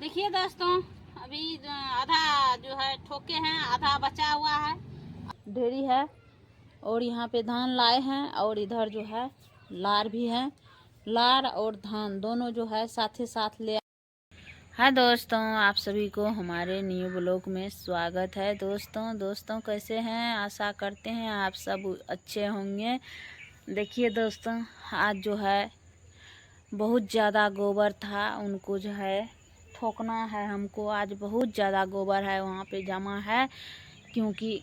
देखिए दोस्तों, अभी आधा जो है ठोके हैं, आधा बचा हुआ है, ढेरी है। और यहाँ पे धान लाए हैं और इधर जो है लार भी है। लार और धान दोनों जो है साथ ही साथ ले। हाँ दोस्तों, आप सभी को हमारे न्यू ब्लॉग में स्वागत है। दोस्तों कैसे हैं? आशा करते हैं आप सब अच्छे होंगे। देखिए दोस्तों, आज जो है बहुत ज़्यादा गोबर था, उनको जो है ठोकना है हमको। आज बहुत ज़्यादा गोबर है वहाँ पे जमा है, क्योंकि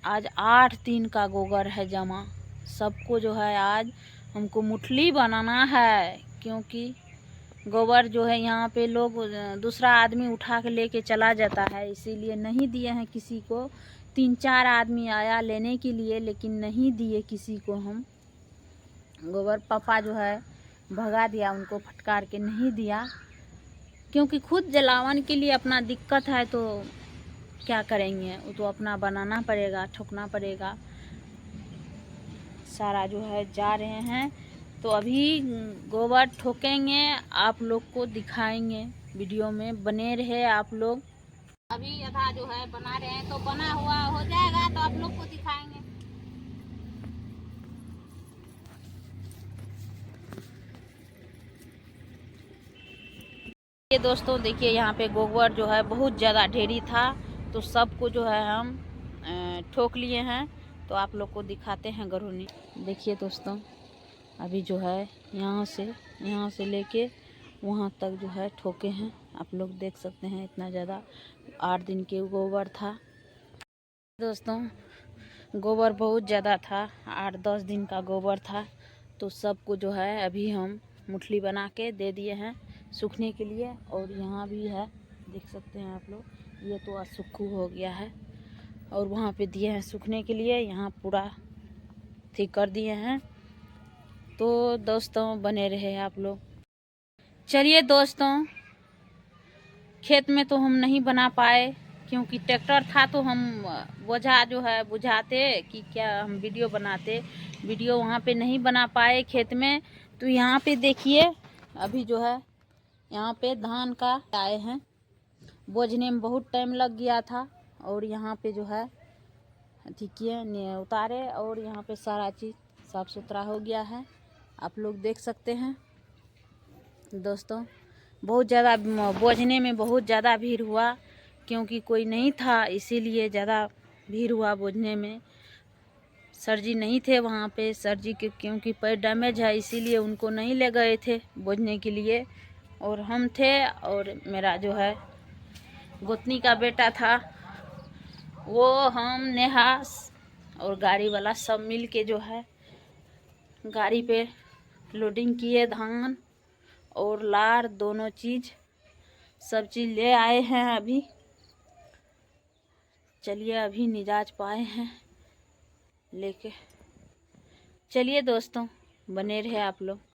आज 8 दिन का गोबर है जमा। सबको जो है आज हमको मुठली बनाना है, क्योंकि गोबर जो है यहाँ पे लोग दूसरा आदमी उठा के लेके चला जाता है, इसीलिए नहीं दिए हैं किसी को। 3-4 आदमी आया लेने के लिए, लेकिन नहीं दिए किसी को हम गोबर। पापा जो है भगा दिया, उनको फटकार के नहीं दिया, क्योंकि खुद जलावन के लिए अपना दिक्कत है तो क्या करेंगे, वो तो अपना बनाना पड़ेगा, ठोकना पड़ेगा। सारा जो है जा रहे हैं, तो अभी गोबर ठोकेंगे, आप लोग को दिखाएंगे। वीडियो में बने रहे आप लोग। अभी आधा जो है बना रहे हैं, तो बना हुआ हो जाएगा तो आप लोग को दिखाएंगे। ये दोस्तों देखिए, यहाँ पे गोबर जो है बहुत ज़्यादा ढेरी था, तो सबको जो है हम ठोक लिए हैं। तो आप लोग को दिखाते हैं गरुनी। देखिए दोस्तों, अभी जो है यहाँ से लेके वहाँ तक जो है ठोके हैं। आप लोग देख सकते हैं, इतना ज़्यादा 8 दिन के गोबर था। दोस्तों गोबर बहुत ज़्यादा था, 8-10 दिन का गोबर था। तो सबको जो है अभी हम मुठली बना के दे दिए हैं सूखने के लिए। और यहाँ भी है, देख सकते हैं आप लोग, ये तो असुखू हो गया है। और वहाँ पे दिए हैं सूखने के लिए, यहाँ पूरा ठीक कर दिए हैं। तो दोस्तों बने रहे आप लोग। चलिए दोस्तों, खेत में तो हम नहीं बना पाए, क्योंकि ट्रैक्टर था, तो हम बोझा जो है बुझाते कि क्या हम वीडियो बनाते। वीडियो वहाँ पे नहीं बना पाए खेत में। तो यहाँ पे देखिए, अभी जो है यहाँ पे धान का आए हैं, बोझने में बहुत टाइम लग गया था। और यहाँ पे जो है ठीक किए, उतारे, और यहाँ पे सारा चीज़ साफ सुथरा हो गया है, आप लोग देख सकते हैं। दोस्तों बहुत ज़्यादा बोझने में बहुत ज़्यादा भीड़ हुआ, क्योंकि कोई नहीं था, इसीलिए ज़्यादा भीड़ हुआ बोझने में। सर जी नहीं थे वहाँ पे, सर जी के क्योंकि पैर डैमेज है, इसीलिए उनको नहीं ले गए थे बोझने के लिए। और हम थे, और मेरा जो है गोतनी का बेटा था, वो, हम, नेहा और गाड़ी वाला सब मिल के जो है गाड़ी पे लोडिंग किए। धान और लार दोनों चीज़, सब चीज़ ले आए हैं अभी। चलिए अभी निजाज पाए हैं लेके। चलिए दोस्तों, बने रहे आप लोग।